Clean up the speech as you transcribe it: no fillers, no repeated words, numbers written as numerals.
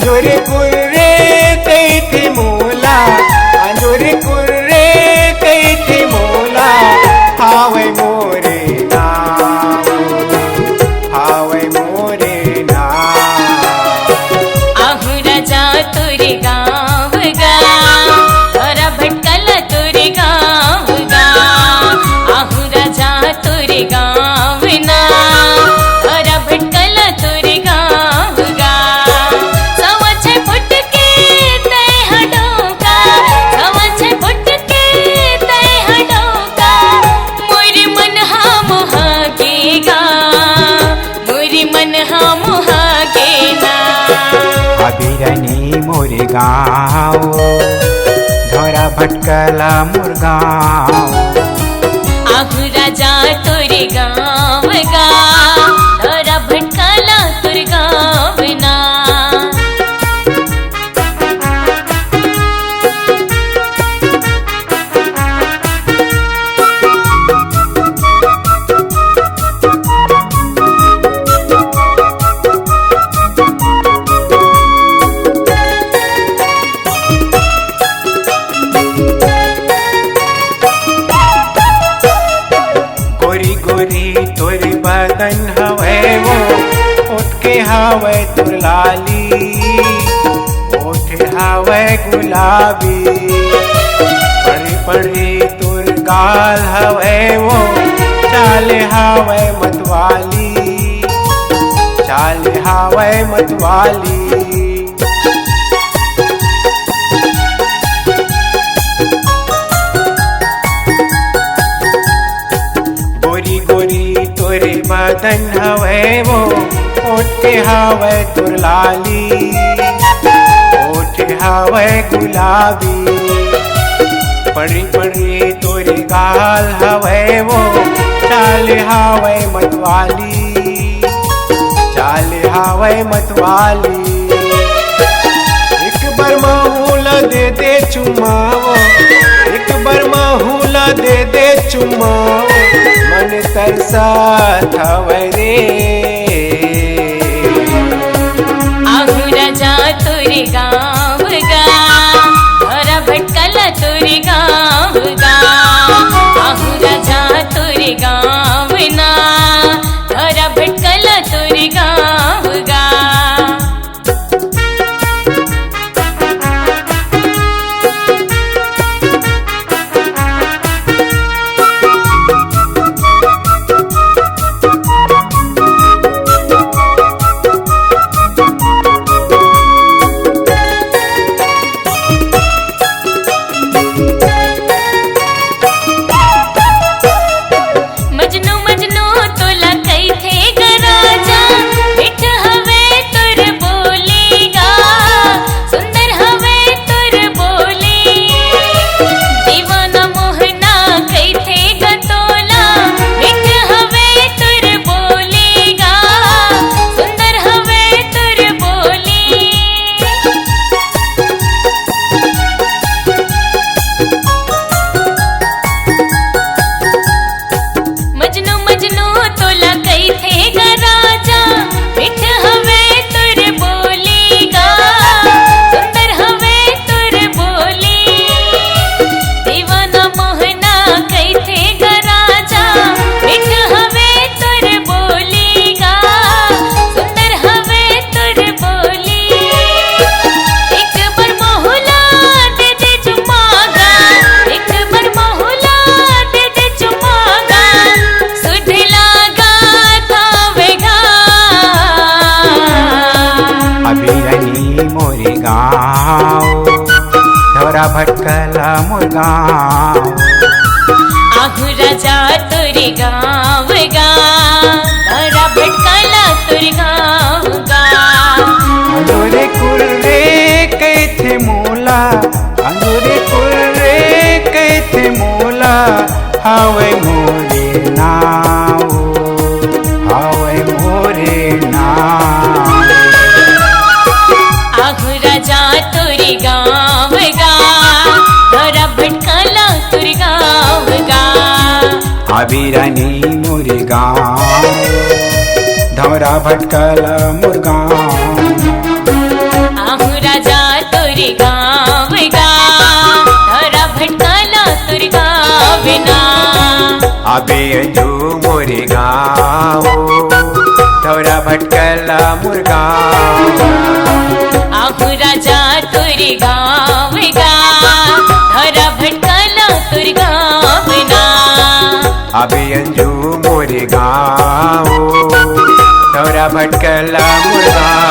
अंजोरी कुर्रे कई थी मोला, अंजोरी कुर्रे कई थी मोला, हावे मोरे नाव, हावे मोरे नाव। आहू राजा तुरे गाव गा, थोरा भटकला तुरे गाव गा। आहू राजा तुरे गाव ना, थोरा भटकला तुरे गाव गा। सवाचे फुट के तय हडोका, सवाचे फुट के तय हडोका। मोरी मन हा मोहागेगा, मोरी मन हा मोहागेना। अभिरनी मोरे गाव, धोरा भटकला मोर गाव। आहू राजा तुरे गाव गा, थोरा भटकला तुर गाव ना। गोरी गोरी तोरी बदन हवे वो, ओठ के हवे तुर लाली, ओठ हवे गुलाबी। पड़ी पड़ी तुर गाल हवे वो, चाल हवे मतवाली, चाल हवे मतवाली। गोरी गोरी तोरे बदन हवे वो, ओठ के हवे तुर लाली, ओठ हवे गुलाबी। पड़ी पड़ी तोरे गाल हवे वो, चाल हवे मतवाली, चाल हवे मतवाली। एक बार महूला दे दे चुमाओ, एक बार महूला दे दे चुमाओ, मन तरसा हवे रे। आहू राजा तुरे गाव गा, थोरा भटकला तुरे गाव गा। आहू राजा तुरे गाव ना, थोरा भटकला तुरे गाव गा। मजनू मजनू तोला कई थे गराजा, मिठ हवे तुर बोलेगा, सुंदर हवे तुर बोली। दीवाना मोहना कई थे गतोला, मिठ हवे तुर बोलेगा, सुंदर हवे तुर बोली। मजनू मजनू तोला कई थे गराजा, मिठ हवे तुर बोलेगा, सुंदर हवे तुर बोली। दीवाना मोहना कई थे गराजा, मिठ हवे तुर बोलेगा, सुंदर हवे तुर बोली। एक बार मोहला दे दे चुमागा, एक बार मोहला दे दे चुमागा, सुध लागा थावेगा। अभिरनी मोरे गाव, धोरा भटकला मोर गाव। आहू राजा तुरे गाव गा, थोरा भटकला तुर गाव गा। अंजोरी कुर्रे कई थे मोला, अंजोरी कुर्रे कई थे मोला, हावे मोरे नाव, हावे मोरे नाव। आहू राजा तुरे गाव गा, थोरा भटकला तुर गाव गा। अभिरनी मोरे गाव, धोरा भटकला मोर गाव। अबे अंजू मोरे गाव थोरा भटकला मुरगाव आहू राजा तुरी गाव गा धरा भटकला तुर गाव ना अबे अंजू मोरे गाव थोरा भटकला मुरगाव